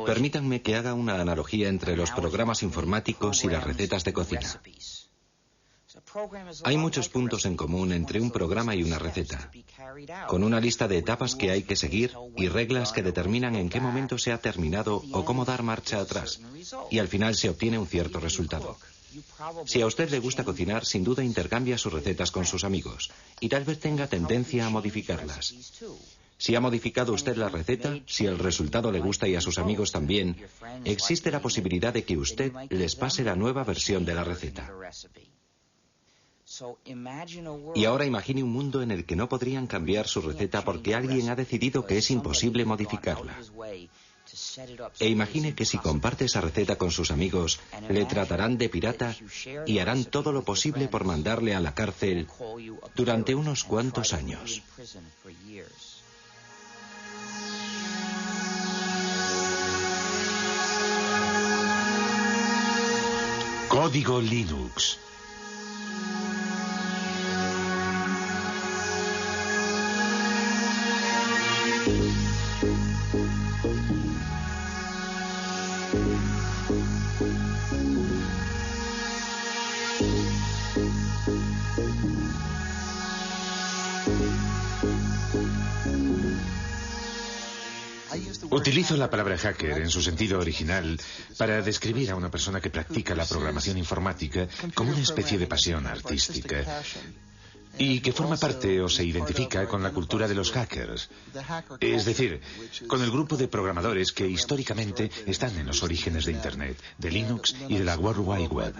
Permítanme que haga una analogía entre los programas informáticos y las recetas de cocina. Hay muchos puntos en común entre un programa y una receta, con una lista de etapas que hay que seguir y reglas que determinan en qué momento se ha terminado o cómo dar marcha atrás, y al final se obtiene un cierto resultado. Si a usted le gusta cocinar, sin duda intercambia sus recetas con sus amigos, y tal vez tenga tendencia a modificarlas. Si ha modificado usted la receta, si el resultado le gusta y a sus amigos también, existe la posibilidad de que usted les pase la nueva versión de la receta. Y ahora imagine un mundo en el que no podrían cambiar su receta porque alguien ha decidido que es imposible modificarla. E imagine que si comparte esa receta con sus amigos, le tratarán de pirata y harán todo lo posible por mandarle a la cárcel durante unos cuantos años. Código Linux. Utilizo la palabra hacker en su sentido original para describir a una persona que practica la programación informática como una especie de pasión artística y que forma parte o se identifica con la cultura de los hackers, es decir, con el grupo de programadores que históricamente están en los orígenes de Internet, de Linux y de la World Wide Web.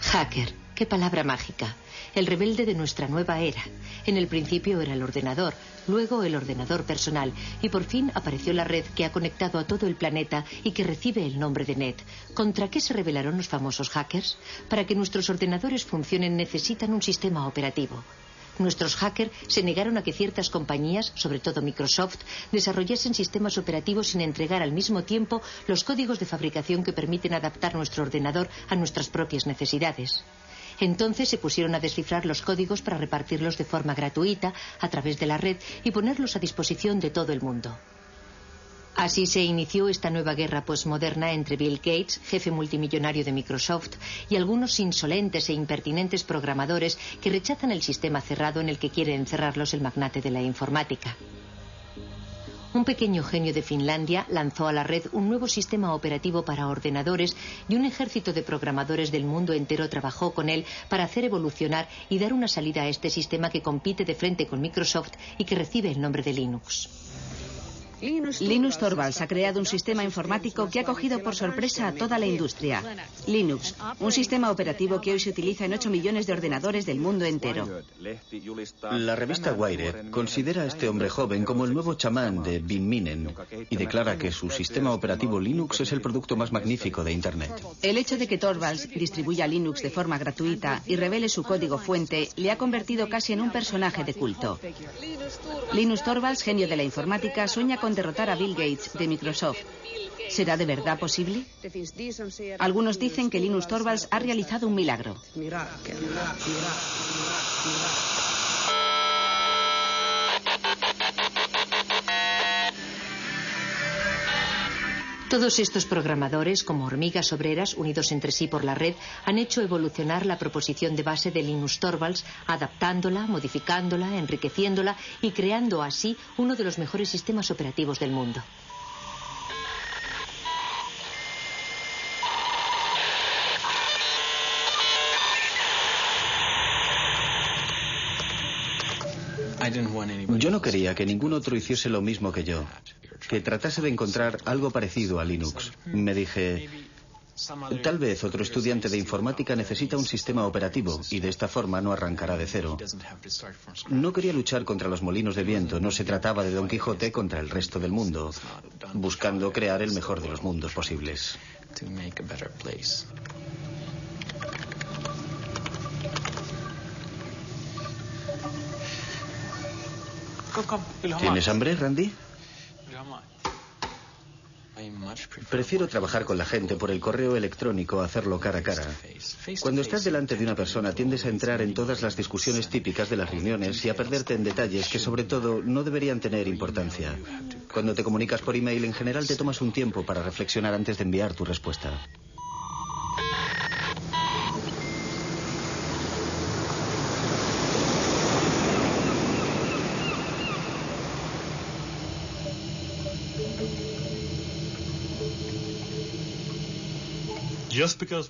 Hacker, qué palabra mágica. El rebelde de nuestra nueva era. En el principio era el ordenador, luego el ordenador personal y por fin apareció la red que ha conectado a todo el planeta y que recibe el nombre de Net. ¿Contra qué se rebelaron los famosos hackers? Para que nuestros ordenadores funcionen necesitan un sistema operativo. Nuestros hackers se negaron a que ciertas compañías, sobre todo Microsoft, desarrollasen sistemas operativos sin entregar al mismo tiempo los códigos de fabricación que permiten adaptar nuestro ordenador a nuestras propias necesidades. Entonces se pusieron a descifrar los códigos para repartirlos de forma gratuita a través de la red y ponerlos a disposición de todo el mundo. Así se inició esta nueva guerra postmoderna entre Bill Gates, jefe multimillonario de Microsoft, y algunos insolentes e impertinentes programadores que rechazan el sistema cerrado en el que quiere encerrarlos el magnate de la informática. Un pequeño genio de Finlandia lanzó a la red un nuevo sistema operativo para ordenadores y un ejército de programadores del mundo entero trabajó con él para hacer evolucionar y dar una salida a este sistema que compite de frente con Microsoft y que recibe el nombre de Linux. Linus Torvalds ha creado un sistema informático que ha cogido por sorpresa a toda la industria. Linux, un sistema operativo que hoy se utiliza en 8 millones de ordenadores del mundo entero. La revista Wired considera a este hombre joven como el nuevo chamán de Bin Minen y declara que su sistema operativo Linux es el producto más magnífico de Internet. El hecho de que Torvalds distribuya Linux de forma gratuita y revele su código fuente le ha convertido casi en un personaje de culto. Linus Torvalds, genio de la informática, sueña con derrotar a Bill Gates de Microsoft. ¿Será de verdad posible? Algunos dicen que Linus Torvalds ha realizado un milagro. Todos estos programadores, como hormigas obreras unidos entre sí por la red, han hecho evolucionar la proposición de base de Linus Torvalds, adaptándola, modificándola, enriqueciéndola y creando así uno de los mejores sistemas operativos del mundo. Yo no quería que ningún otro hiciese lo mismo que yo, que tratase de encontrar algo parecido a Linux. Me dije, tal vez otro estudiante de informática necesita un sistema operativo y de esta forma no arrancará de cero. No quería luchar contra los molinos de viento, no se trataba de Don Quijote contra el resto del mundo, buscando crear el mejor de los mundos posibles. ¿Tienes hambre, Randy? Prefiero trabajar con la gente por el correo electrónico a hacerlo cara a cara. Cuando estás delante de una persona tiendes a entrar en todas las discusiones típicas de las reuniones y a perderte en detalles que sobre todo no deberían tener importancia. Cuando te comunicas por email en general te tomas un tiempo para reflexionar antes de enviar tu respuesta.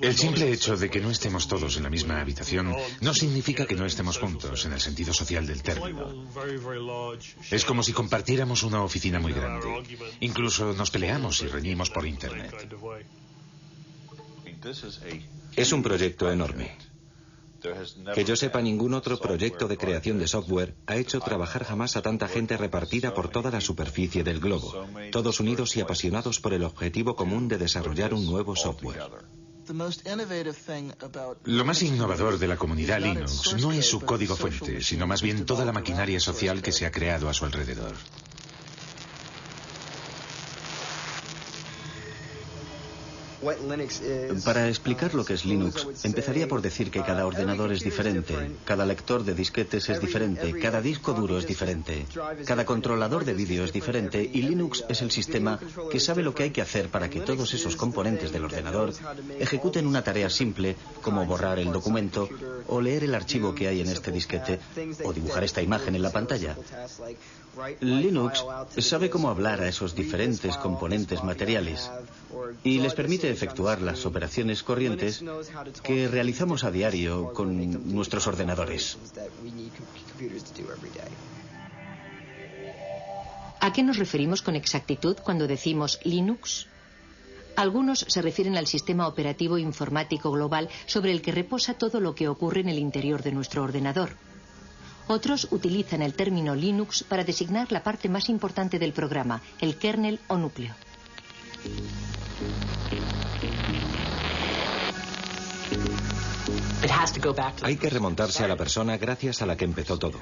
El simple hecho de que no estemos todos en la misma habitación no significa que no estemos juntos en el sentido social del término. Es como si compartiéramos una oficina muy grande. Incluso nos peleamos y reñimos por Internet. Es un proyecto enorme. Que yo sepa, ningún otro proyecto de creación de software ha hecho trabajar jamás a tanta gente repartida por toda la superficie del globo, todos unidos y apasionados por el objetivo común de desarrollar un nuevo software. Lo más innovador de la comunidad Linux no es su código fuente, sino más bien toda la maquinaria social que se ha creado a su alrededor. Para explicar lo que es Linux, empezaría por decir que cada ordenador es diferente, cada lector de disquetes es diferente, cada disco duro es diferente, cada controlador de vídeo es diferente y Linux es el sistema que sabe lo que hay que hacer para que todos esos componentes del ordenador ejecuten una tarea simple como borrar el documento o leer el archivo que hay en este disquete o dibujar esta imagen en la pantalla. Linux sabe cómo hablar a esos diferentes componentes materiales y les permite efectuar las operaciones corrientes que realizamos a diario con nuestros ordenadores. ¿A qué nos referimos con exactitud cuando decimos Linux? Algunos se refieren al sistema operativo informático global sobre el que reposa todo lo que ocurre en el interior de nuestro ordenador. Otros utilizan el término Linux para designar la parte más importante del programa, el kernel o núcleo. Hay que remontarse a la persona gracias a la que empezó todo,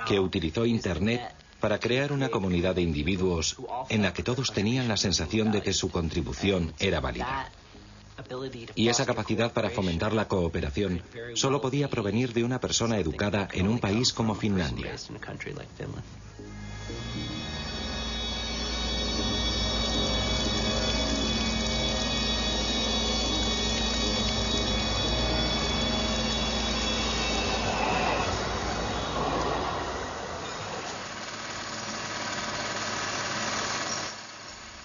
que utilizó Internet para crear una comunidad de individuos en la que todos tenían la sensación de que su contribución era válida. Y esa capacidad para fomentar la cooperación solo podía provenir de una persona educada en un país como Finlandia.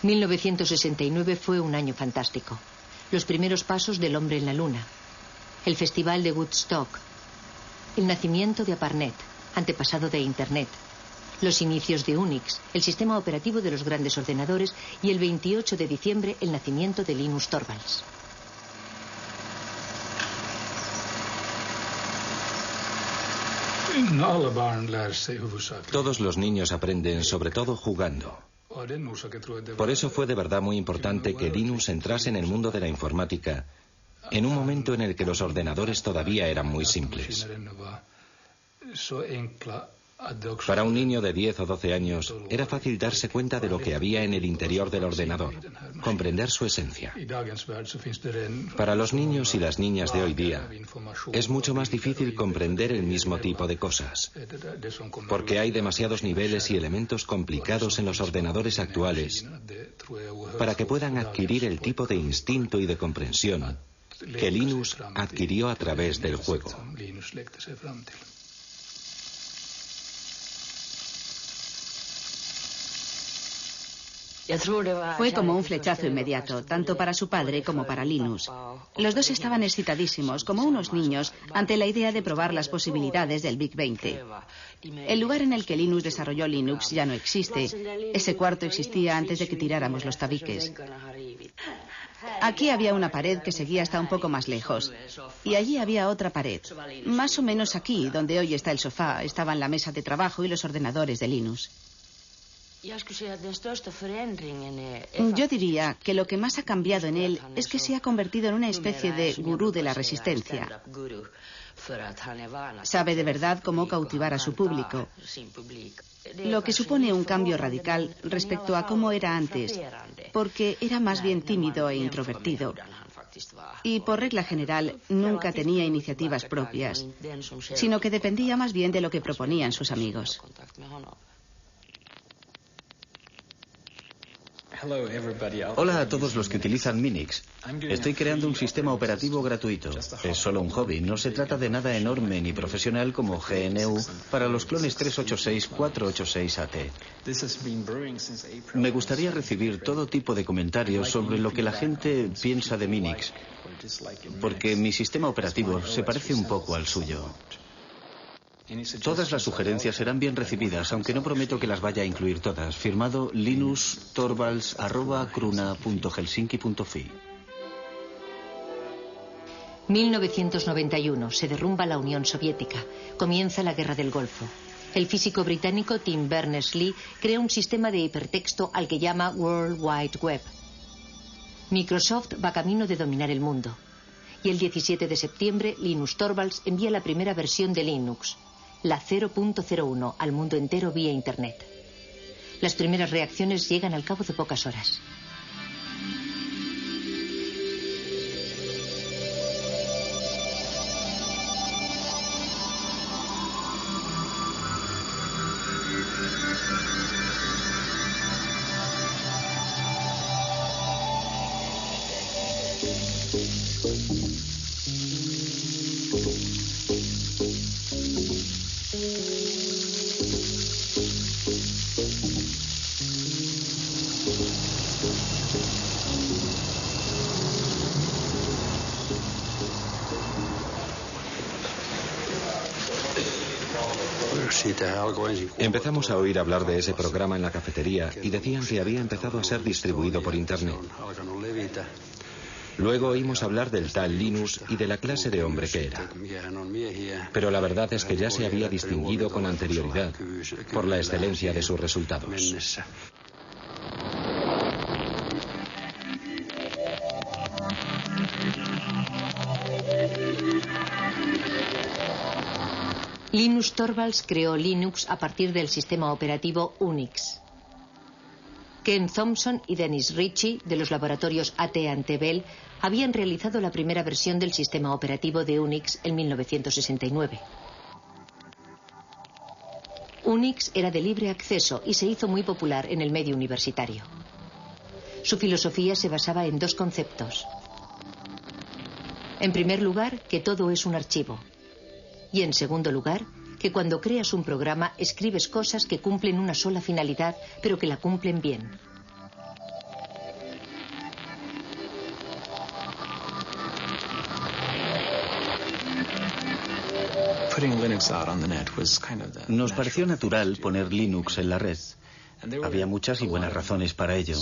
...1969 fue un año fantástico. Los primeros pasos del hombre en la luna, el festival de Woodstock, el nacimiento de ARPANET, antepasado de Internet, los inicios de Unix, el sistema operativo de los grandes ordenadores, y el 28 de diciembre el nacimiento de Linus Torvalds. Todos los niños aprenden sobre todo jugando. Por eso fue de verdad muy importante que Linus entrase en el mundo de la informática en un momento en el que los ordenadores todavía eran muy simples. Para un niño de 10 o 12 años era fácil darse cuenta de lo que había en el interior del ordenador, comprender su esencia. Para los niños y las niñas de hoy día es mucho más difícil comprender el mismo tipo de cosas, porque hay demasiados niveles y elementos complicados en los ordenadores actuales para que puedan adquirir el tipo de instinto y de comprensión que Linus adquirió a través del juego. Fue como un flechazo inmediato, tanto para su padre como para Linus. Los dos estaban excitadísimos, como unos niños, ante la idea de probar las posibilidades del Big 20. El lugar en el que Linus desarrolló Linux ya no existe. Ese cuarto existía antes de que tiráramos los tabiques. Aquí había una pared que seguía hasta un poco más lejos. Y allí había otra pared. Más o menos aquí, donde hoy está el sofá, estaban la mesa de trabajo y los ordenadores de Linus. Yo diría que lo que más ha cambiado en él es que se ha convertido en una especie de gurú de la resistencia. Sabe de verdad cómo cautivar a su público, lo que supone un cambio radical respecto a cómo era antes, porque era más bien tímido e introvertido. Y por regla general nunca tenía iniciativas propias, sino que dependía más bien de lo que proponían sus amigos. Hola a todos los que utilizan Minix. Estoy creando un sistema operativo gratuito. Es solo un hobby, no se trata de nada enorme ni profesional como GNU para los clones 386-486-AT. Me gustaría recibir todo tipo de comentarios sobre lo que la gente piensa de Minix, porque mi sistema operativo se parece un poco al suyo. Todas las sugerencias serán bien recibidas, aunque no prometo que las vaya a incluir todas. Firmado linustorvalds@cruna.helsinki.fi. 1991. Se derrumba la Unión Soviética. Comienza la Guerra del Golfo. El físico británico Tim Berners-Lee crea un sistema de hipertexto al que llama World Wide Web. Microsoft va camino de dominar el mundo. Y el 17 de septiembre, Linus Torvalds envía la primera versión de Linux, la 0.01, al mundo entero vía Internet. Las primeras reacciones llegan al cabo de pocas horas. Empezamos a oír hablar de ese programa en la cafetería y decían que había empezado a ser distribuido por Internet. Luego oímos hablar del tal Linus y de la clase de hombre que era. Pero la verdad es que ya se había distinguido con anterioridad por la excelencia de sus resultados. Linus Torvalds creó Linux a partir del sistema operativo Unix. Ken Thompson y Dennis Ritchie, de los laboratorios AT&T Bell, habían realizado la primera versión del sistema operativo de Unix en 1969. Unix era de libre acceso y se hizo muy popular en el medio universitario. Su filosofía se basaba en dos conceptos. En primer lugar, que todo es un archivo. Y en segundo lugar, que cuando creas un programa escribes cosas que cumplen una sola finalidad, pero que la cumplen bien. Nos pareció natural poner Linux en la red. Había muchas y buenas razones para ello.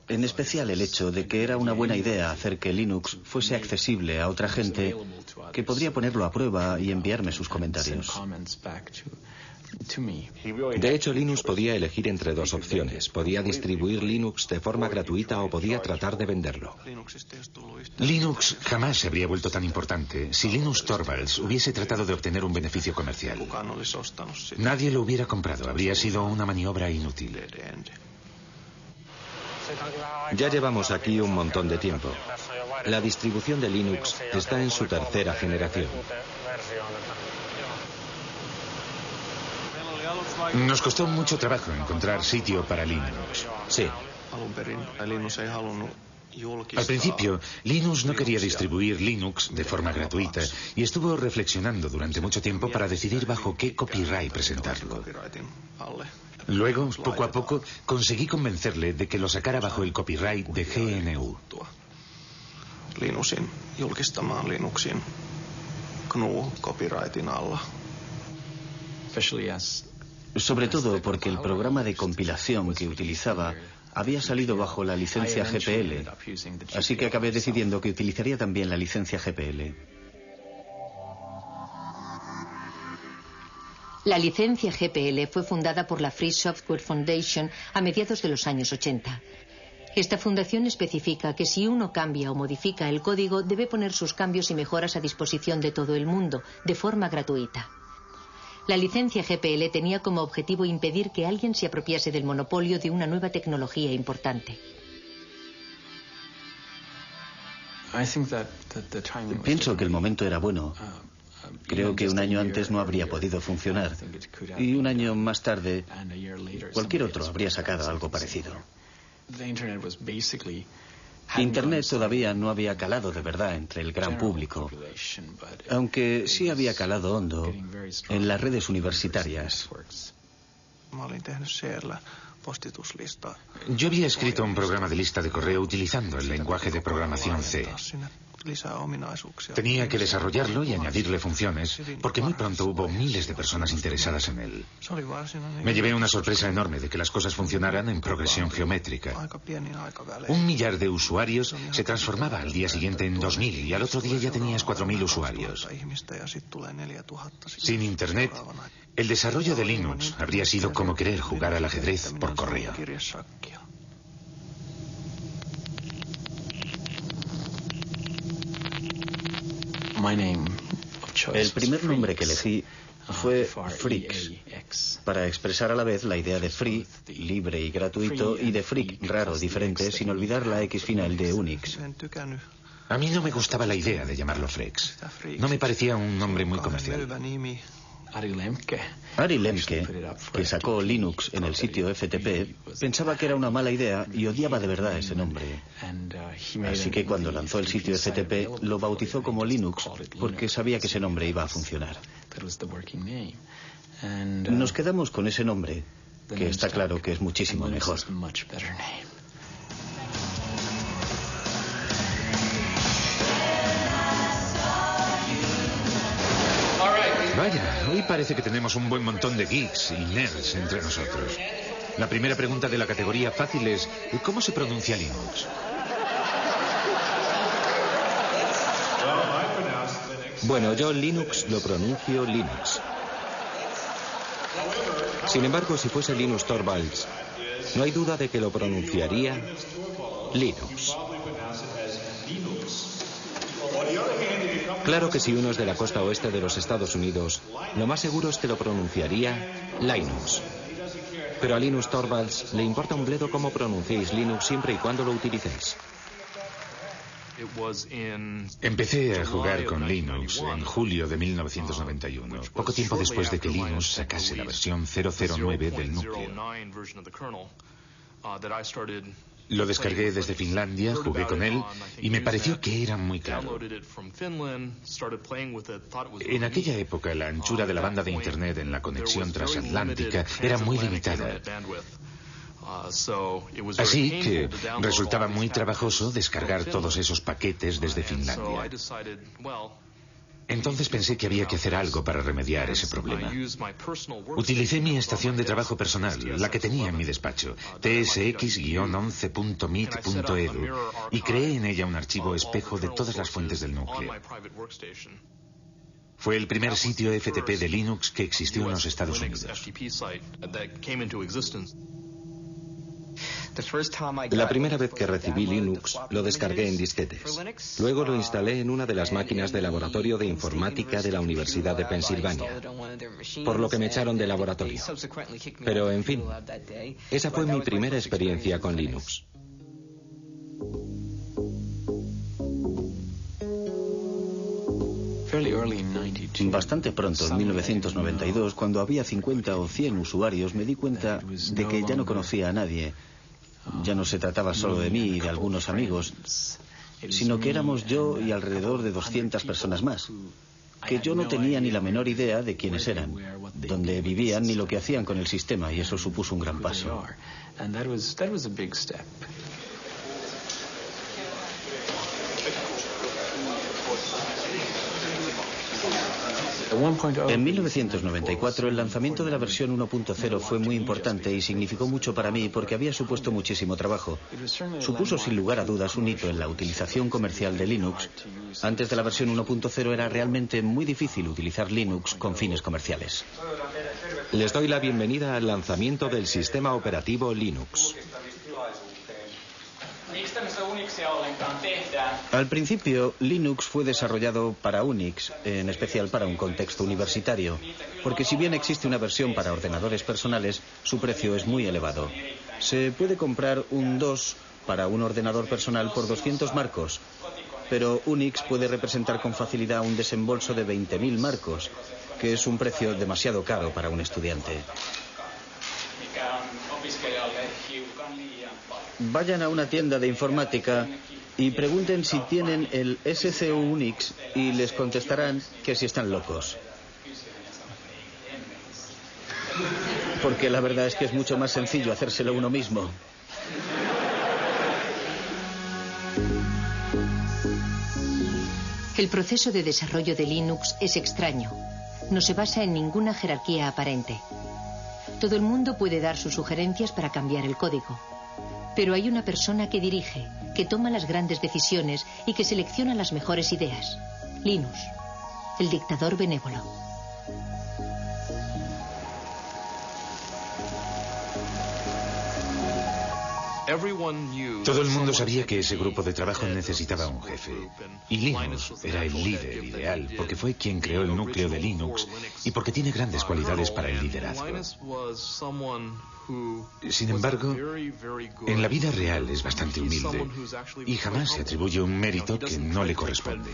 En especial el hecho de que era una buena idea hacer que Linux fuese accesible a otra gente que podría ponerlo a prueba y enviarme sus comentarios. De hecho, Linus podía elegir entre dos opciones. Podía distribuir Linux de forma gratuita o podía tratar de venderlo. Linux jamás se habría vuelto tan importante si Linus Torvalds hubiese tratado de obtener un beneficio comercial. Nadie lo hubiera comprado, habría sido una maniobra inútil. Ya llevamos aquí un montón de tiempo. La distribución de Linux está en su tercera generación. Nos costó mucho trabajo encontrar sitio para Linux. Sí. Al principio, Linus no quería distribuir Linux de forma gratuita y estuvo reflexionando durante mucho tiempo para decidir bajo qué copyright presentarlo. Luego, poco a poco, conseguí convencerle de que lo sacara bajo el copyright de GNU. Linuxin julkistamaan Linuxin GNU-copyrightin alla. Sobre todo porque el programa de compilación que utilizaba había salido bajo la licencia GPL, así que acabé decidiendo que utilizaría también la licencia GPL. La licencia GPL fue fundada por la Free Software Foundation a mediados de los años 80. Esta fundación especifica que si uno cambia o modifica el código, debe poner sus cambios y mejoras a disposición de todo el mundo, de forma gratuita. La licencia GPL tenía como objetivo impedir que alguien se apropiase del monopolio de una nueva tecnología importante. Pienso que el momento era bueno. Creo que un año antes no habría podido funcionar. Y un año más tarde, cualquier otro habría sacado algo parecido. Internet todavía no había calado de verdad entre el gran público, aunque sí había calado hondo en las redes universitarias. Yo había escrito un programa de lista de correo utilizando el lenguaje de programación C. Tenía que desarrollarlo y añadirle funciones, porque muy pronto hubo miles de personas interesadas en él. Me llevé una sorpresa enorme de que las cosas funcionaran en progresión geométrica. 1 millar de usuarios se transformaba al día siguiente en 2000 y al otro día ya tenías 4000 usuarios. Sin Internet, el desarrollo de Linux habría sido como querer jugar al ajedrez por correo. El primer nombre que elegí fue Freaks, para expresar a la vez la idea de free, libre y gratuito, y de freak, raro, diferente, sin olvidar la X final de Unix. A mí no me gustaba la idea de llamarlo Freaks. No me parecía un nombre muy comercial. Ari Lemke, que sacó Linux en el sitio FTP, pensaba que era una mala idea y odiaba de verdad ese nombre. Así que cuando lanzó el sitio FTP lo bautizó como Linux porque sabía que ese nombre iba a funcionar. Nos quedamos con ese nombre, que está claro que es muchísimo mejor. Vaya, hoy parece que tenemos un buen montón de geeks y nerds entre nosotros. La primera pregunta de la categoría fácil es: ¿cómo se pronuncia Linux? Bueno, yo Linux lo pronuncio Linux. Sin embargo, si fuese Linus Torvalds, no hay duda de que lo pronunciaría Linux. Claro que si uno es de la costa oeste de los Estados Unidos, lo más seguro es que lo pronunciaría Linux. Pero a Linus Torvalds le importa un bledo cómo pronunciéis Linux siempre y cuando lo utilicéis. Empecé a jugar con Linux en julio de 1991, poco tiempo después de que Linux sacase la versión 009 del núcleo. Lo descargué desde Finlandia, jugué con él y me pareció que era muy caro. En aquella época la anchura de la banda de Internet en la conexión transatlántica era muy limitada. Así que resultaba muy trabajoso descargar todos esos paquetes desde Finlandia. Entonces pensé que había que hacer algo para remediar ese problema. Utilicé mi estación de trabajo personal, la que tenía en mi despacho, tsx-11.meet.edu, y creé en ella un archivo espejo de todas las fuentes del núcleo. Fue el primer sitio FTP de Linux que existió en los Estados Unidos. La primera vez que recibí Linux, lo descargué en disquetes. Luego lo instalé en una de las máquinas de laboratorio de informática de la Universidad de Pensilvania, por lo que me echaron del laboratorio. Pero, en fin, esa fue mi primera experiencia con Linux. Bastante pronto, en 1992, cuando había 50 o 100 usuarios, me di cuenta de que ya no conocía a nadie. Ya no se trataba solo de mí y de algunos amigos, sino que éramos yo y alrededor de 200 personas más, que yo no tenía ni la menor idea de quiénes eran, dónde vivían ni lo que hacían con el sistema, y eso supuso un gran paso. En 1994 el lanzamiento de la versión 1.0 fue muy importante y significó mucho para mí porque había supuesto muchísimo trabajo. Supuso sin lugar a dudas un hito en la utilización comercial de Linux. Antes de la versión 1.0 era realmente muy difícil utilizar Linux con fines comerciales. Les doy la bienvenida al lanzamiento del sistema operativo Linux. Miksi tämmöistä Unixia ollenkaan tehdään? Al principio, Linux fue desarrollado para Unix, en especial para un contexto universitario, porque si bien existe una versión para ordenadores personales, su precio es muy elevado. Se puede comprar un DOS para un ordenador personal por 200 marcos, pero Unix puede representar con facilidad un desembolso de 20.000 marcos, que es un precio demasiado caro para un estudiante. Vayan a una tienda de informática y pregunten si tienen el SCU Unix y les contestarán que si están locos. Porque la verdad es que es mucho más sencillo hacérselo uno mismo. El proceso de desarrollo de Linux es extraño. No se basa en ninguna jerarquía aparente. Todo el mundo puede dar sus sugerencias para cambiar el código. Pero hay una persona que dirige, que toma las grandes decisiones y que selecciona las mejores ideas. Linus, el dictador benévolo. Todo el mundo sabía que ese grupo de trabajo necesitaba un jefe. Y Linus era el líder ideal, porque fue quien creó el núcleo de Linux y porque tiene grandes cualidades para el liderazgo. Sin embargo, en la vida real es bastante humilde y jamás se atribuye un mérito que no le corresponde.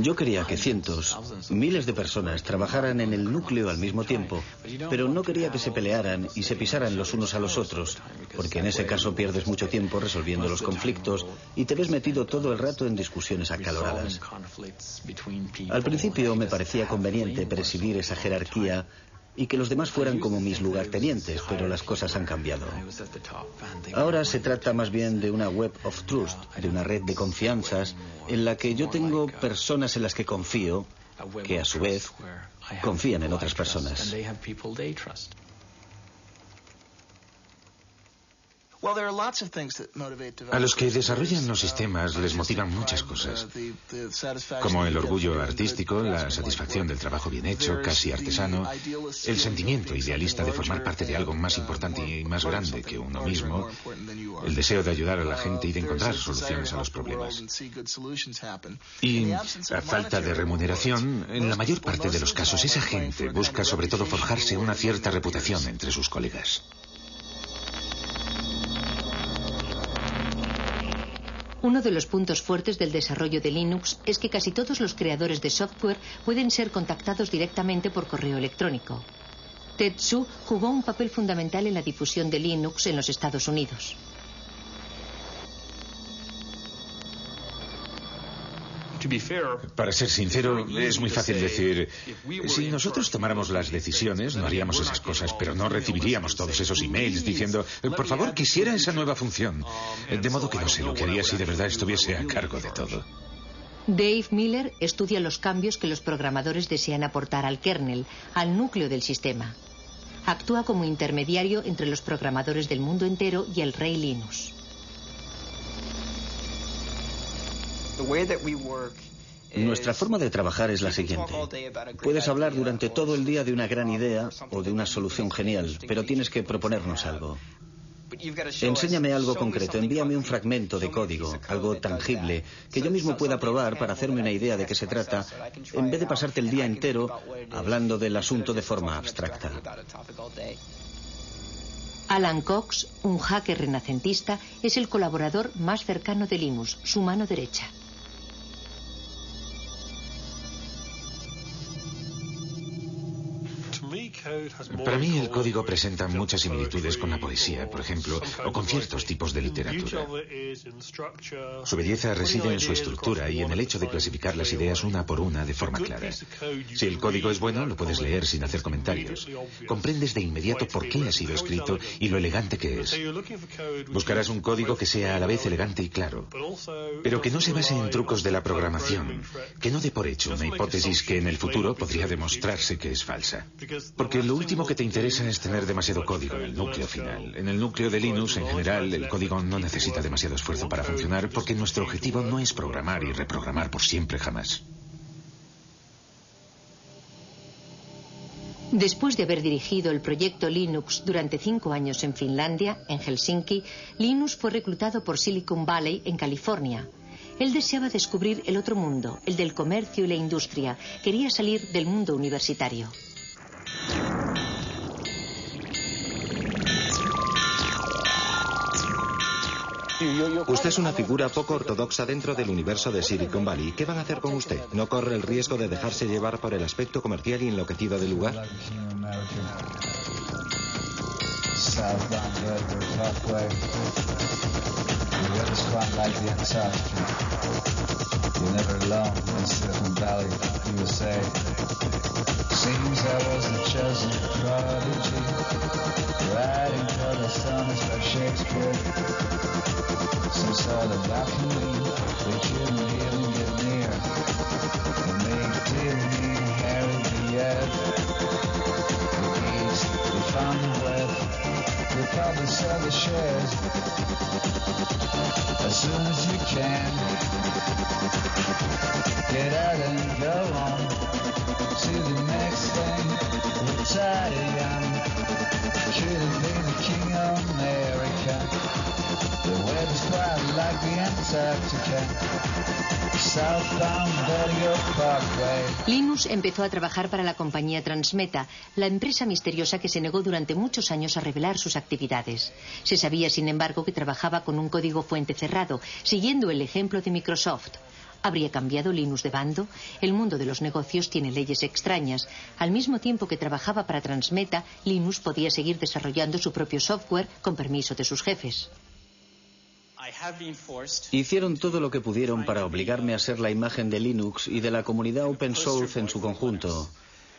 Yo quería que cientos, miles de personas trabajaran en el núcleo al mismo tiempo, pero no quería que se pelearan y se pisaran los unos a los otros, porque en ese caso pierdes mucho tiempo resolviendo los conflictos y te ves metido todo el rato en discusiones acaloradas. Al principio me parecía conveniente presidir esa jerarquía y que los demás fueran como mis lugartenientes, pero las cosas han cambiado. Ahora se trata más bien de una web of trust, de una red de confianzas en la que yo tengo personas en las que confío, que a su vez confían en otras personas. A los que desarrollan los sistemas les motivan muchas cosas, como el orgullo artístico, la satisfacción del trabajo bien hecho, casi artesano, el sentimiento idealista de formar parte de algo más importante y más grande que uno mismo, el deseo de ayudar a la gente y de encontrar soluciones a los problemas. Y a falta de remuneración, en la mayor parte de los casos esa gente busca sobre todo forjarse una cierta reputación entre sus colegas. Uno de los puntos fuertes del desarrollo de Linux es que casi todos los creadores de software pueden ser contactados directamente por correo electrónico. Ted Su jugó un papel fundamental en la difusión de Linux en los Estados Unidos. Para ser sincero, es muy fácil decir, si nosotros tomáramos las decisiones, no haríamos esas cosas, pero no recibiríamos todos esos emails diciendo, por favor, quisiera esa nueva función. De modo que no sé lo que haría si de verdad estuviese a cargo de todo. Dave Miller estudia los cambios que los programadores desean aportar al kernel, al núcleo del sistema. Actúa como intermediario entre los programadores del mundo entero y el rey Linus. Nuestra forma de trabajar es la siguiente. Puedes hablar durante todo el día de una gran idea o de una solución genial, pero tienes que proponernos algo. Enséñame algo concreto, envíame un fragmento de código, algo tangible, que yo mismo pueda probar para hacerme una idea de qué se trata, en vez de pasarte el día entero hablando del asunto de forma abstracta. Alan Cox, un hacker renacentista, es el colaborador más cercano de Linus, su mano derecha. Para mí el código presenta muchas similitudes con la poesía, por ejemplo, o con ciertos tipos de literatura. Su belleza reside en su estructura y en el hecho de clasificar las ideas una por una de forma clara. Si el código es bueno, lo puedes leer sin hacer comentarios. Comprendes de inmediato por qué ha sido escrito y lo elegante que es. Buscarás un código que sea a la vez elegante y claro, pero que no se base en trucos de la programación, que no dé por hecho una hipótesis que en el futuro podría demostrarse que es falsa. Porque lo último que te interesa es tener demasiado código en el núcleo final. En el núcleo de Linux, en general, el código no necesita demasiado esfuerzo para funcionar porque nuestro objetivo no es programar y reprogramar por siempre jamás. Después de haber dirigido el proyecto Linux durante 5 años en Finlandia, en Helsinki, Linus fue reclutado por Silicon Valley, en California. Él deseaba descubrir el otro mundo, el del comercio y la industria. Quería salir del mundo universitario. Usted es una figura poco ortodoxa dentro del universo de Silicon Valley. ¿Qué van a hacer con usted? ¿No corre el riesgo de dejarse llevar por el aspecto comercial y enloquecido del lugar? Some sort of balcony, they couldn't even get near. And they didn't even Harry the earth. The east, they found the breath. They probably sell the shares as soon as you can. Get out and go on to the next thing. Retire young. Couldn't be the king of America. The weather's quite like the Antarctica. Southbound Vertigo Parkway. Linus empezó a trabajar para la compañía Transmeta, la empresa misteriosa que se negó durante muchos años a revelar sus actividades. Se sabía, sin embargo, que trabajaba con un código fuente cerrado, siguiendo el ejemplo de Microsoft. ¿Habría cambiado Linus de bando? El mundo de los negocios tiene leyes extrañas. Al mismo tiempo que trabajaba para Transmeta, Linus podía seguir desarrollando su propio software con permiso de sus jefes. Hicieron todo lo que pudieron para obligarme a ser la imagen de Linux y de la comunidad open source en su conjunto.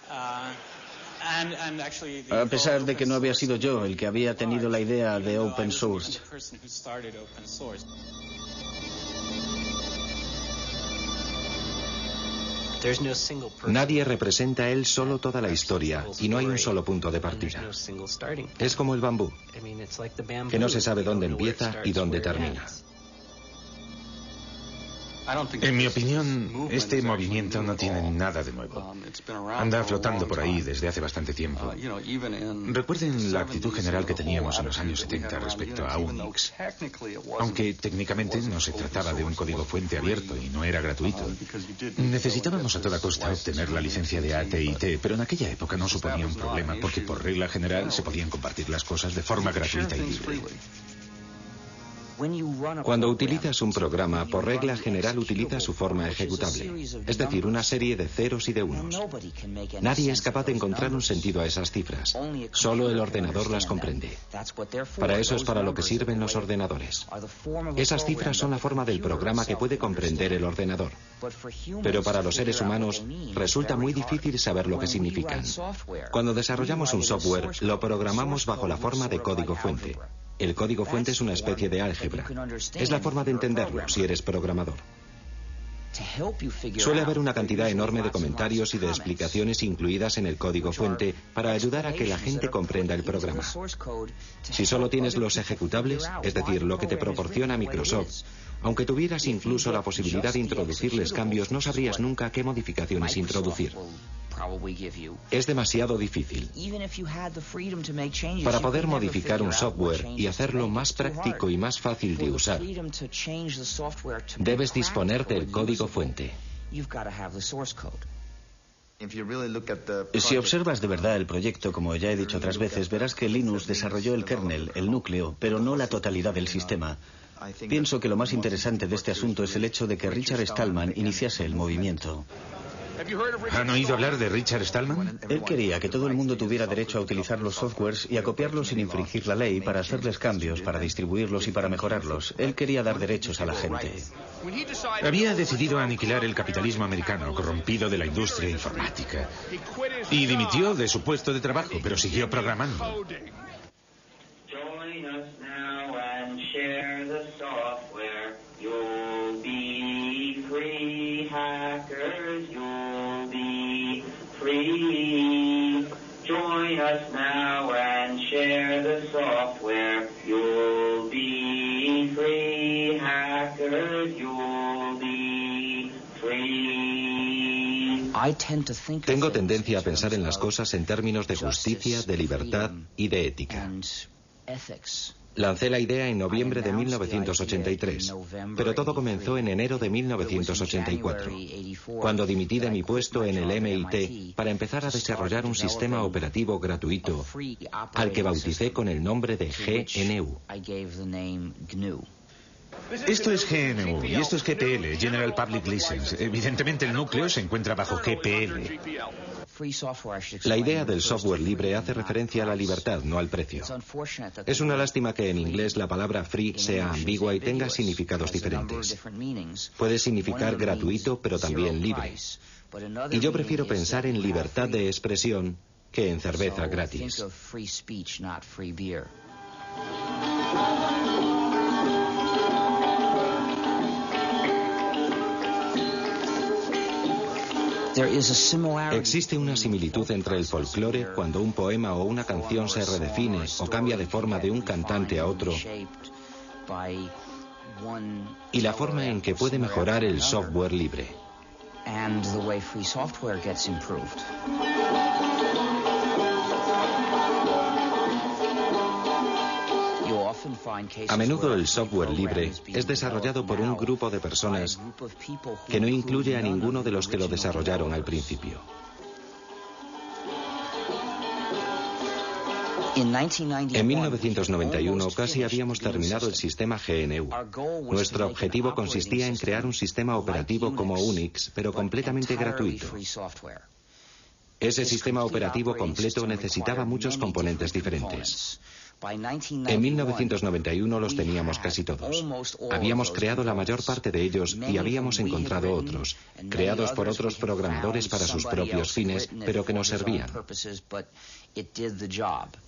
A pesar de que no había sido yo el que había tenido la idea de open source. Nadie representa él solo toda la historia y no hay un solo punto de partida. Es como el bambú, que no se sabe dónde empieza y dónde termina. En mi opinión, este movimiento no tiene nada de nuevo. Anda flotando por ahí desde hace bastante tiempo. Recuerden la actitud general que teníamos en los años 70 respecto a Unix. Aunque técnicamente no se trataba de un código fuente abierto y no era gratuito. Necesitábamos a toda costa obtener la licencia de AT&T, pero en aquella época no suponía un problema porque por regla general se podían compartir las cosas de forma gratuita y libre. Cuando utilizas un programa, por regla general utiliza su forma ejecutable, es decir, una serie de ceros y de unos. Nadie es capaz de encontrar un sentido a esas cifras, solo el ordenador las comprende. Para eso es para lo que sirven los ordenadores. Esas cifras son la forma del programa que puede comprender el ordenador. Pero para los seres humanos resulta muy difícil saber lo que significan. Cuando desarrollamos un software, lo programamos bajo la forma de código fuente. El código fuente es una especie de álgebra. Es la forma de entenderlo si eres programador. Suele haber una cantidad enorme de comentarios y de explicaciones incluidas en el código fuente para ayudar a que la gente comprenda el programa. Si solo tienes los ejecutables, es decir, lo que te proporciona Microsoft, aunque tuvieras incluso la posibilidad de introducirles cambios, no sabrías nunca qué modificaciones introducir. Es demasiado difícil. Para poder modificar un software y hacerlo más práctico y más fácil de usar, debes disponer del código fuente. Si observas de verdad el proyecto, como ya he dicho otras veces, verás que Linus desarrolló el kernel, el núcleo, pero no la totalidad del sistema. Pienso que lo más interesante de este asunto es el hecho de que Richard Stallman iniciase el movimiento. ¿Han oído hablar de Richard Stallman? Él quería que todo el mundo tuviera derecho a utilizar los softwares y a copiarlos sin infringir la ley, para hacerles cambios, para distribuirlos y para mejorarlos. Él quería dar derechos a la gente. Había decidido aniquilar el capitalismo americano corrompido de la industria informática. Y dimitió de su puesto de trabajo, pero siguió programando. Hackers, you'll be free. Join us now and share the software. You'll be free. Hackers, you'll be free. Tengo tendencia a pensar en las cosas en términos de justicia, de libertad y de ética. Lancé la idea en noviembre de 1983, pero todo comenzó en enero de 1984, cuando dimití de mi puesto en el MIT para empezar a desarrollar un sistema operativo gratuito, al que bauticé con el nombre de GNU. Esto es GNU y esto es GPL, General Public License. Evidentemente el núcleo se encuentra bajo GPL. La idea del software libre hace referencia a la libertad, no al precio. Es una lástima que en inglés la palabra free sea ambigua y tenga significados diferentes. Puede significar gratuito, pero también libre. Y yo prefiero pensar en libertad de expresión que en cerveza gratis. Existe una similitud entre el folclore cuando un poema o una canción se redefine o cambia de forma de un cantante a otro, y la forma en que puede mejorar el software libre. A menudo el software libre es desarrollado por un grupo de personas que no incluye a ninguno de los que lo desarrollaron al principio. En 1991 casi habíamos terminado el sistema GNU. Nuestro objetivo consistía en crear un sistema operativo como Unix, pero completamente gratuito. Ese sistema operativo completo necesitaba muchos componentes diferentes. En 1991 los teníamos casi todos. Habíamos creado la mayor parte de ellos y habíamos encontrado otros, creados por otros programadores para sus propios fines, pero que nos servían.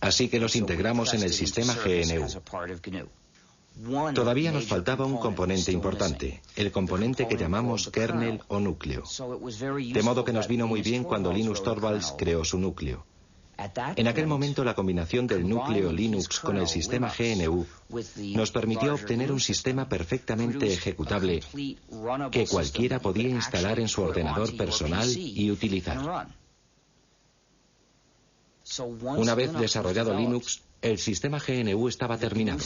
Así que los integramos en el sistema GNU. Todavía nos faltaba un componente importante, el componente que llamamos kernel o núcleo. De modo que nos vino muy bien cuando Linus Torvalds creó su núcleo. En aquel momento, la combinación del núcleo Linux con el sistema GNU nos permitió obtener un sistema perfectamente ejecutable que cualquiera podía instalar en su ordenador personal y utilizar. Una vez desarrollado Linux, el sistema GNU estaba terminado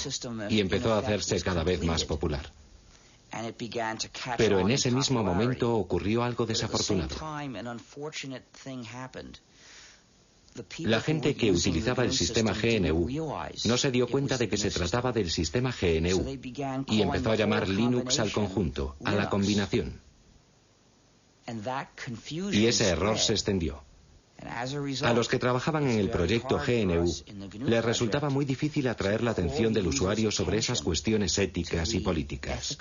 y empezó a hacerse cada vez más popular. Pero en ese mismo momento ocurrió algo desafortunado. La gente que utilizaba el sistema GNU no se dio cuenta de que se trataba del sistema GNU y empezó a llamar Linux al conjunto, a la combinación. Y ese error se extendió. A los que trabajaban en el proyecto GNU les resultaba muy difícil atraer la atención del usuario sobre esas cuestiones éticas y políticas.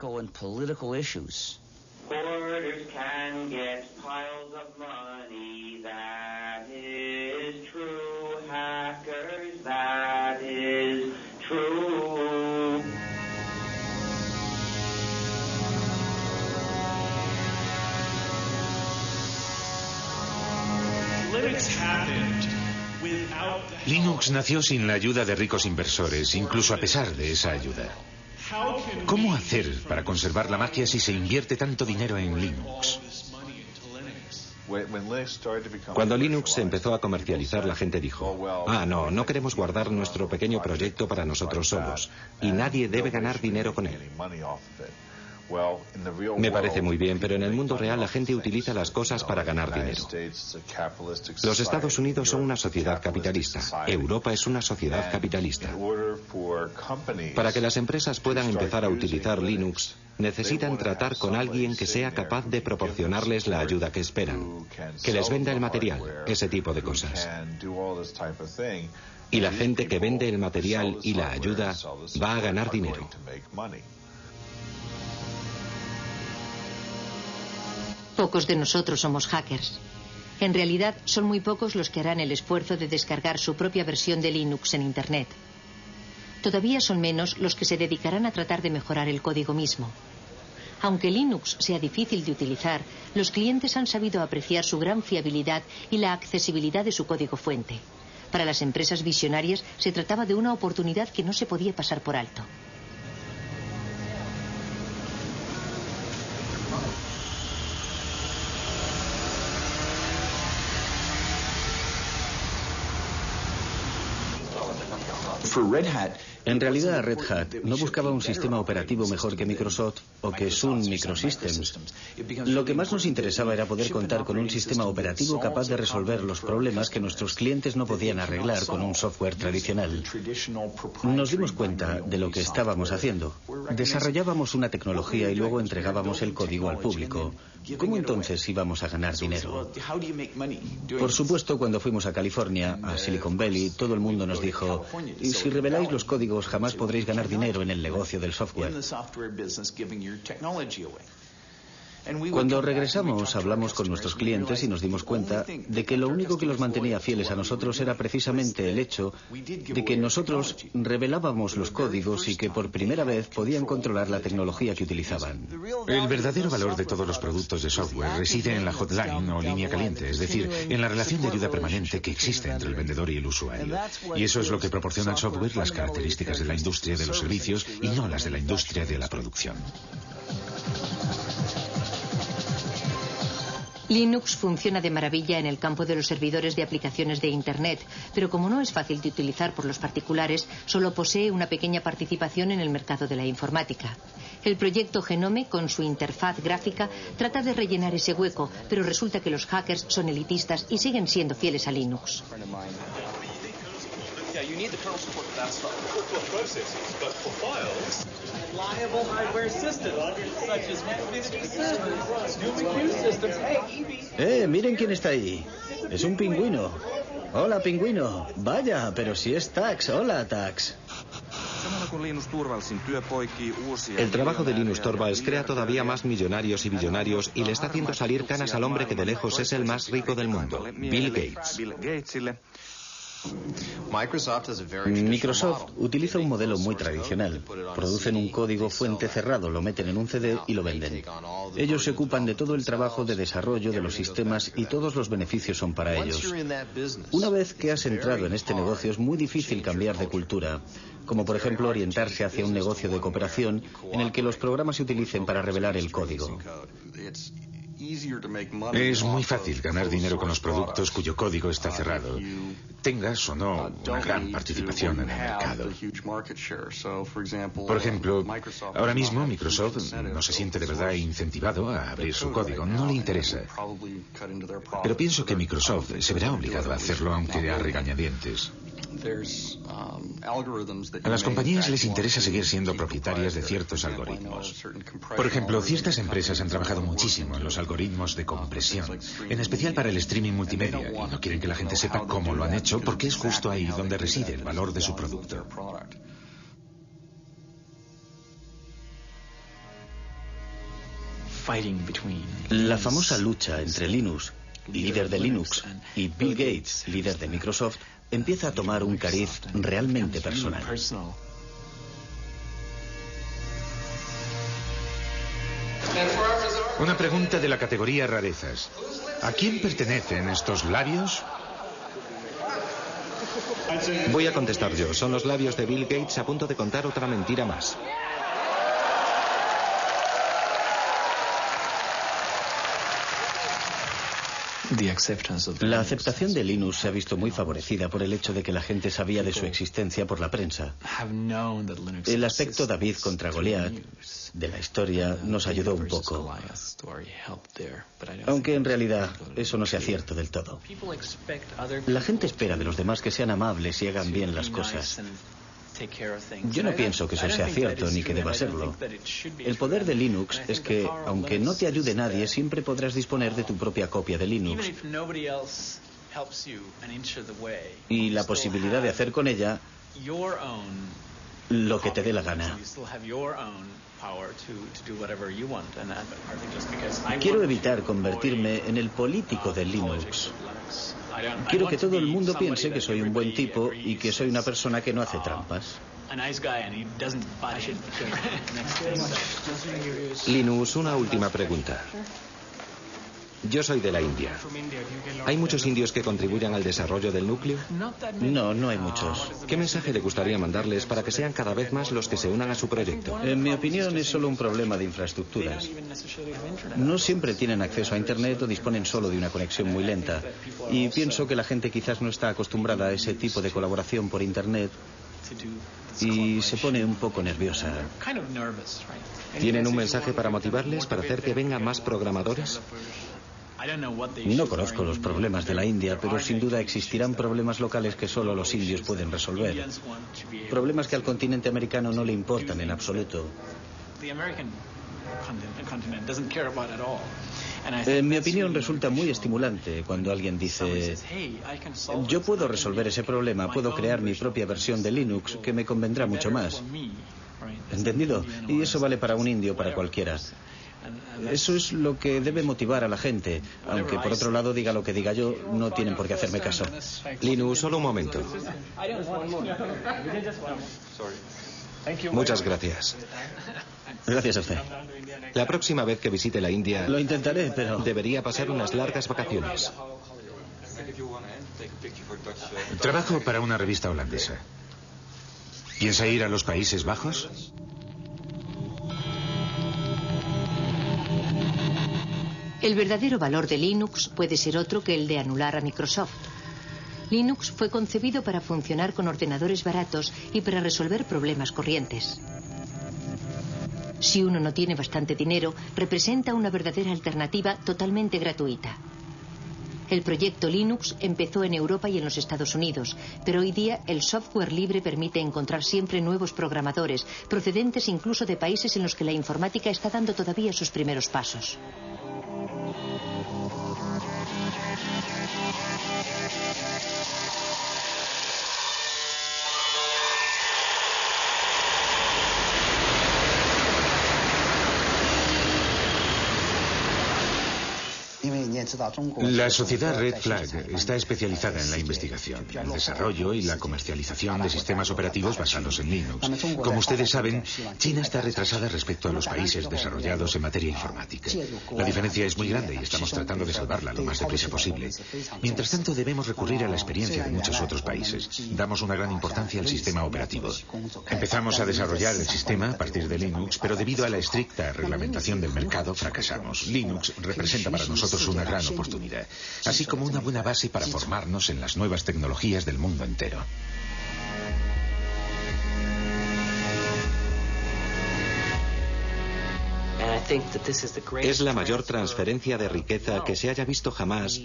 Linux nació sin la ayuda de ricos inversores, incluso a pesar de esa ayuda. ¿Cómo hacer para conservar la magia si se invierte tanto dinero en Linux? Cuando Linux se empezó a comercializar, la gente dijo, no queremos guardar nuestro pequeño proyecto para nosotros solos, y nadie debe ganar dinero con él. Me parece muy bien, pero en el mundo real la gente utiliza las cosas para ganar dinero. Los Estados Unidos son una sociedad capitalista. Europa es una sociedad capitalista. Para que las empresas puedan empezar a utilizar Linux, necesitan tratar con alguien que sea capaz de proporcionarles la ayuda que esperan, que les venda el material, ese tipo de cosas. Y la gente que vende el material y la ayuda va a ganar dinero. Pocos de nosotros somos hackers. En realidad, son muy pocos los que harán el esfuerzo de descargar su propia versión de Linux en Internet. Todavía son menos los que se dedicarán a tratar de mejorar el código mismo. Aunque Linux sea difícil de utilizar, los clientes han sabido apreciar su gran fiabilidad y la accesibilidad de su código fuente. Para las empresas visionarias se trataba de una oportunidad que no se podía pasar por alto. En realidad, Red Hat no buscaba un sistema operativo mejor que Microsoft o que Sun Microsystems. Lo que más nos interesaba era poder contar con un sistema operativo capaz de resolver los problemas que nuestros clientes no podían arreglar con un software tradicional. Nos dimos cuenta de lo que estábamos haciendo. Desarrollábamos una tecnología y luego entregábamos el código al público. ¿Cómo entonces íbamos a ganar dinero? Por supuesto, cuando fuimos a California, a Silicon Valley, todo el mundo nos dijo: y si reveláis los códigos jamás podréis ganar dinero en el negocio del software. Cuando regresamos, hablamos con nuestros clientes y nos dimos cuenta de que lo único que los mantenía fieles a nosotros era precisamente el hecho de que nosotros revelábamos los códigos y que por primera vez podían controlar la tecnología que utilizaban. El verdadero valor de todos los productos de software reside en la hotline o línea caliente, es decir, en la relación de ayuda permanente que existe entre el vendedor y el usuario. Y eso es lo que proporciona el software las características de la industria de los servicios y no las de la industria de la producción. Linux funciona de maravilla en el campo de los servidores de aplicaciones de Internet, pero como no es fácil de utilizar por los particulares, solo posee una pequeña participación en el mercado de la informática. El proyecto Genome, con su interfaz gráfica, trata de rellenar ese hueco, pero resulta que los hackers son elitistas y siguen siendo fieles a Linux. Miren quién está ahí. Es un pingüino. Hola, pingüino. Vaya, pero si es Tax. Hola, Tax. El trabajo de Linus Torvalds crea todavía más millonarios y billonarios y le está haciendo salir canas al hombre que de lejos es el más rico del mundo, Bill Gates. Microsoft utiliza un modelo muy tradicional. Producen un código fuente cerrado, lo meten en un CD y lo venden. Ellos se ocupan de todo el trabajo de desarrollo de los sistemas y todos los beneficios son para ellos. Una vez que has entrado en este negocio es muy difícil cambiar de cultura, como por ejemplo orientarse hacia un negocio de cooperación en el que los programas se utilicen para revelar el código. Es muy fácil ganar dinero con los productos cuyo código está cerrado, tengas o no una gran participación en el mercado. Por ejemplo, ahora mismo Microsoft no se siente de verdad incentivado a abrir su código, no le interesa. Pero pienso que Microsoft se verá obligado a hacerlo aunque a regañadientes. A las compañías les interesa seguir siendo propietarias de ciertos algoritmos. Por ejemplo, ciertas empresas han trabajado muchísimo en los algoritmos de compresión, en especial para el streaming multimedia, y no quieren que la gente sepa cómo lo han hecho porque es justo ahí donde reside el valor de su producto. La famosa lucha entre Linus, líder de Linux, y Bill Gates, líder de Microsoft, empieza a tomar un cariz realmente personal. Una pregunta de la categoría rarezas. ¿A quién pertenecen estos labios? Voy a contestar yo. Son los labios de Bill Gates a punto de contar otra mentira más. La aceptación de Linux se ha visto muy favorecida por el hecho de que la gente sabía de su existencia por la prensa. El aspecto David contra Goliat de la historia nos ayudó un poco, aunque en realidad eso no sea cierto del todo. La gente espera de los demás que sean amables y hagan bien las cosas. Yo no pienso que eso sea cierto ni que deba serlo. El poder de Linux es que, aunque no te ayude nadie, siempre podrás disponer de tu propia copia de Linux. Y la posibilidad de hacer con ella lo que te dé la gana. Quiero evitar convertirme en el político de Linux. Quiero que todo el mundo piense que soy un buen tipo y que soy una persona que no hace trampas. Linus, una última pregunta. Yo soy de la India. ¿Hay muchos indios que contribuyan al desarrollo del núcleo? No, no hay muchos. ¿Qué mensaje le gustaría mandarles para que sean cada vez más los que se unan a su proyecto? En mi opinión es solo un problema de infraestructuras. No siempre tienen acceso a Internet o disponen solo de una conexión muy lenta. Y pienso que la gente quizás no está acostumbrada a ese tipo de colaboración por Internet y se pone un poco nerviosa. ¿Tienen un mensaje para motivarles, para hacer que vengan más programadores? No conozco los problemas de la India, pero sin duda existirán problemas locales que solo los indios pueden resolver. Problemas que al continente americano no le importan en absoluto. En mi opinión resulta muy estimulante cuando alguien dice: yo puedo resolver ese problema, puedo crear mi propia versión de Linux que me convendrá mucho más. ¿Entendido? Y eso vale para un indio, para cualquiera. Eso es lo que debe motivar a la gente, aunque por otro lado, diga lo que diga yo, no tienen por qué hacerme caso. Linus, solo un momento. Muchas gracias. Gracias a usted. La próxima vez que visite la India... Lo intentaré, pero... debería pasar unas largas vacaciones. Trabajo para una revista holandesa. ¿Piensa ir a los Países Bajos? El verdadero valor de Linux puede ser otro que el de anular a Microsoft. Linux fue concebido para funcionar con ordenadores baratos y para resolver problemas corrientes. Si uno no tiene bastante dinero, representa una verdadera alternativa totalmente gratuita. El proyecto Linux empezó en Europa y en los Estados Unidos, pero hoy día el software libre permite encontrar siempre nuevos programadores, procedentes incluso de países en los que la informática está dando todavía sus primeros pasos. La sociedad Red Flag está especializada en la investigación, el desarrollo y la comercialización de sistemas operativos basados en Linux. Como ustedes saben, China está retrasada respecto a los países desarrollados en materia informática. La diferencia es muy grande y estamos tratando de salvarla lo más deprisa posible. Mientras tanto, debemos recurrir a la experiencia de muchos otros países. Damos una gran importancia al sistema operativo. Empezamos a desarrollar el sistema a partir de Linux, pero debido a la estricta reglamentación del mercado, fracasamos. Linux representa para nosotros una gran oportunidad, así como una buena base para formarnos en las nuevas tecnologías del mundo entero. Es la mayor transferencia de riqueza que se haya visto jamás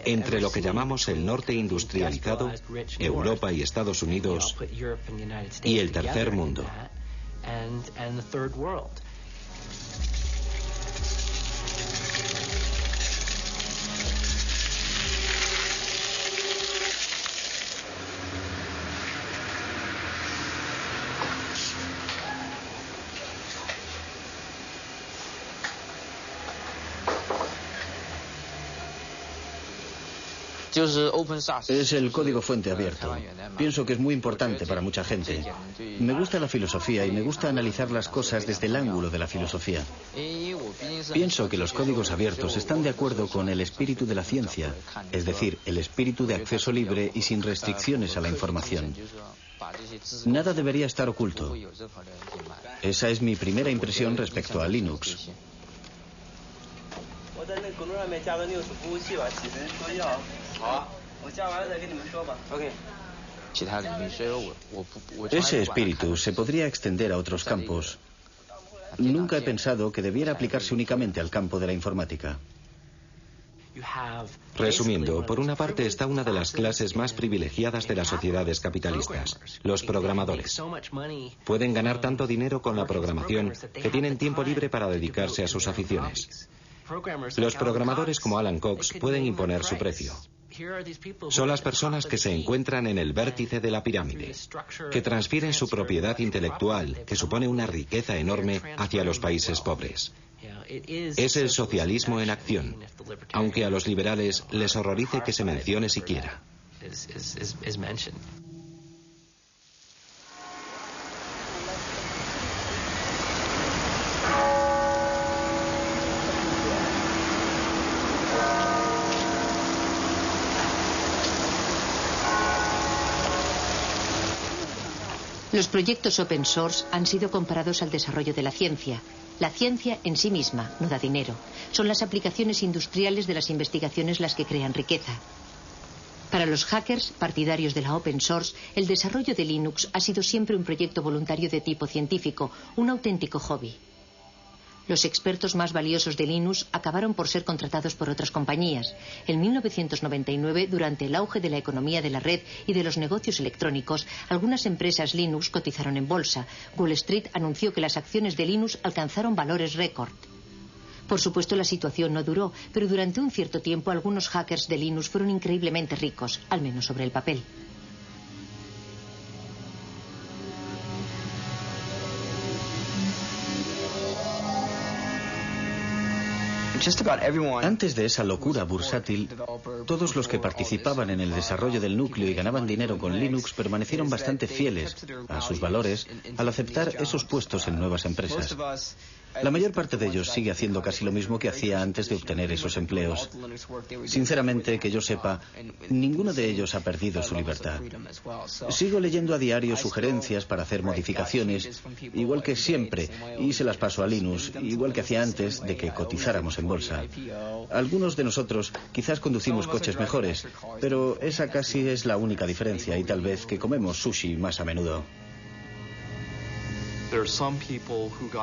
entre lo que llamamos el norte industrializado, Europa y Estados Unidos, y el tercer mundo. Es el código fuente abierto. Pienso que es muy importante para mucha gente. Me gusta la filosofía y me gusta analizar las cosas desde el ángulo de la filosofía. Pienso que los códigos abiertos están de acuerdo con el espíritu de la ciencia, es decir, el espíritu de acceso libre y sin restricciones a la información. Nada debería estar oculto. Esa es mi primera impresión respecto a Linux. Ese espíritu se podría extender a otros campos. Nunca he pensado que debiera aplicarse únicamente al campo de la informática. Resumiendo, por una parte está una de las clases más privilegiadas de las sociedades capitalistas, los programadores. Pueden ganar tanto dinero con la programación que tienen tiempo libre para dedicarse a sus aficiones. Los programadores como Alan Cox pueden imponer su precio. Son las personas que se encuentran en el vértice de la pirámide, que transfieren su propiedad intelectual, que supone una riqueza enorme, hacia los países pobres. Es el socialismo en acción, aunque a los liberales les horrorice que se mencione siquiera. Los proyectos open source han sido comparados al desarrollo de la ciencia. La ciencia en sí misma no da dinero. Son las aplicaciones industriales de las investigaciones las que crean riqueza. Para los hackers, partidarios de la open source, el desarrollo de Linux ha sido siempre un proyecto voluntario de tipo científico, un auténtico hobby. Los expertos más valiosos de Linux acabaron por ser contratados por otras compañías. En 1999, durante el auge de la economía de la red y de los negocios electrónicos, algunas empresas Linux cotizaron en bolsa. Wall Street anunció que las acciones de Linux alcanzaron valores récord. Por supuesto, la situación no duró, pero durante un cierto tiempo algunos hackers de Linux fueron increíblemente ricos, al menos sobre el papel. Antes de esa locura bursátil, todos los que participaban en el desarrollo del núcleo y ganaban dinero con Linux permanecieron bastante fieles a sus valores al aceptar esos puestos en nuevas empresas. La mayor parte de ellos sigue haciendo casi lo mismo que hacía antes de obtener esos empleos. Sinceramente, que yo sepa, ninguno de ellos ha perdido su libertad. Sigo leyendo a diario sugerencias para hacer modificaciones, igual que siempre, y se las paso a Linux, igual que hacía antes de que cotizáramos en bolsa. Algunos de nosotros quizás conducimos coches mejores, pero esa casi es la única diferencia, y tal vez que comemos sushi más a menudo.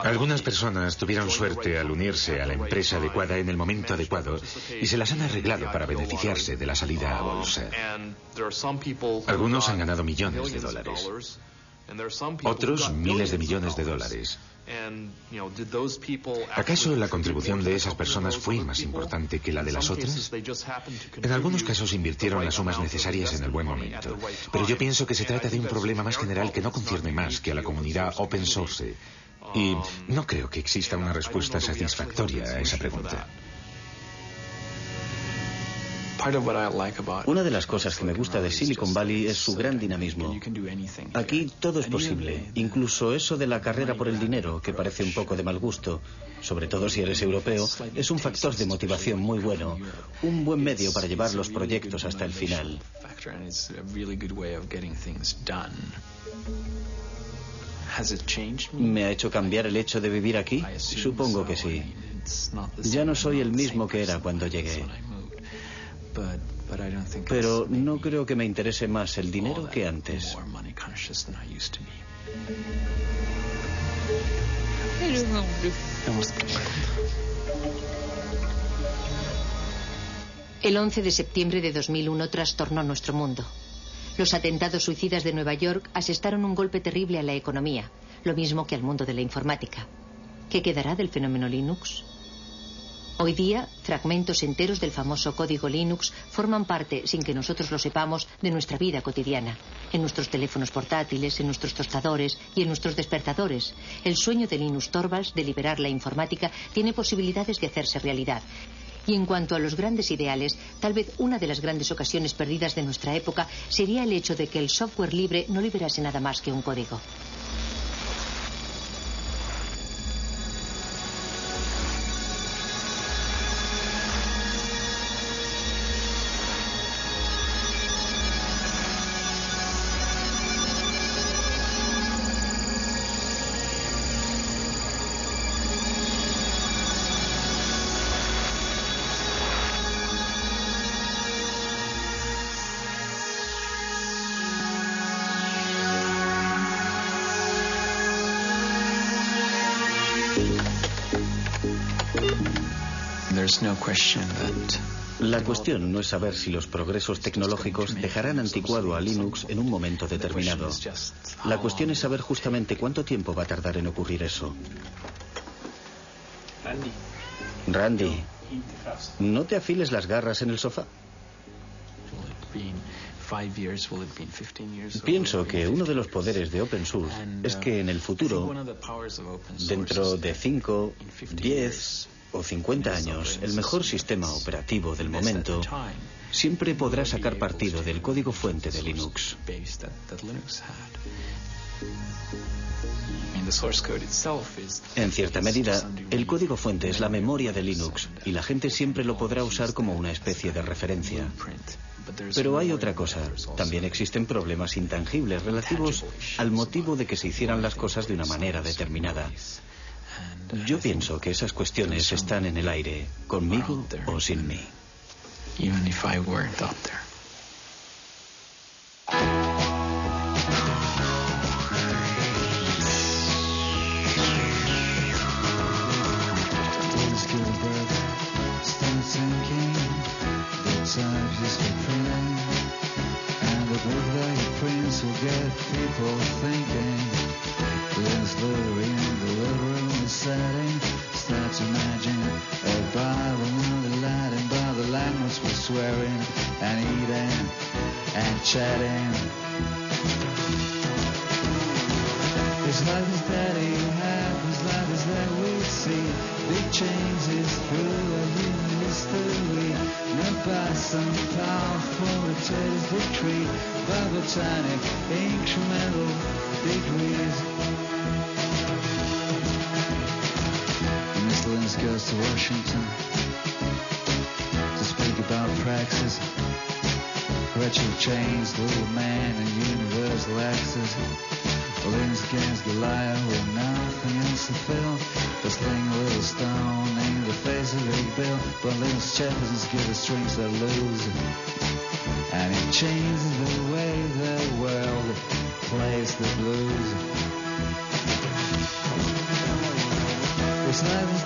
Algunas personas tuvieron suerte al unirse a la empresa adecuada en el momento adecuado y se las han arreglado para beneficiarse de la salida a bolsa. Algunos han ganado millones de dólares. Otros miles de millones de dólares. ¿Acaso la contribución de esas personas fue más importante que la de las otras? En algunos casos invirtieron las sumas necesarias en el buen momento, pero yo pienso que se trata de un problema más general que no concierne más que a la comunidad open source, y no creo que exista una respuesta satisfactoria a esa pregunta. Una de las cosas que me gusta de Silicon Valley es su gran dinamismo. Aquí todo es posible, incluso eso de la carrera por el dinero, que parece un poco de mal gusto, sobre todo si eres europeo, es un factor de motivación muy bueno, un buen medio para llevar los proyectos hasta el final. ¿Me ha hecho cambiar el hecho de vivir aquí? Supongo que sí. Ya no soy el mismo que era cuando llegué. Pero no creo que me interese más el dinero que antes. El 11 de septiembre de 2001 trastornó nuestro mundo. Los atentados suicidas de Nueva York asestaron un golpe terrible a la economía, lo mismo que al mundo de la informática. ¿Qué quedará del fenómeno Linux? Hoy día, fragmentos enteros del famoso código Linux forman parte, sin que nosotros lo sepamos, de nuestra vida cotidiana. En nuestros teléfonos portátiles, en nuestros tostadores y en nuestros despertadores. El sueño de Linus Torvalds de liberar la informática tiene posibilidades de hacerse realidad. Y en cuanto a los grandes ideales, tal vez una de las grandes ocasiones perdidas de nuestra época sería el hecho de que el software libre no liberase nada más que un código. La cuestión no es saber si los progresos tecnológicos dejarán anticuado a Linux en un momento determinado. La cuestión es saber justamente cuánto tiempo va a tardar en ocurrir eso. Randy, ¿no te afiles las garras en el sofá? Pienso que uno de los poderes de Open Source es que en el futuro, dentro de 5, 10 o 50 años, el mejor sistema operativo del momento siempre podrá sacar partido del código fuente de Linux. En cierta medida, el código fuente es la memoria de Linux y la gente siempre lo podrá usar como una especie de referencia. Pero hay otra cosa. También existen problemas intangibles relativos al motivo de que se hicieran las cosas de una manera determinada. Yo pienso que esas cuestiones están en el aire, conmigo o sin mí. wishful thinking. Liz Louie in the living room is setting. Start to imagine a Bible and the Latin, but the language was swearing and eating and chatting. His life is that he had, his life is that we see. Big changes through a human history. Not by some powerful rotated victory, by botanic incremental degrees. Mr. Linus goes to Washington to speak about praxis. Rachel Chains, little man and universal access. Linus against Goliath with nothing else to fill. But sling a little stone in the face of Big Bill. But Linus Jefferson's give the strings that lose. And it changes the way the world plays the blues. This life is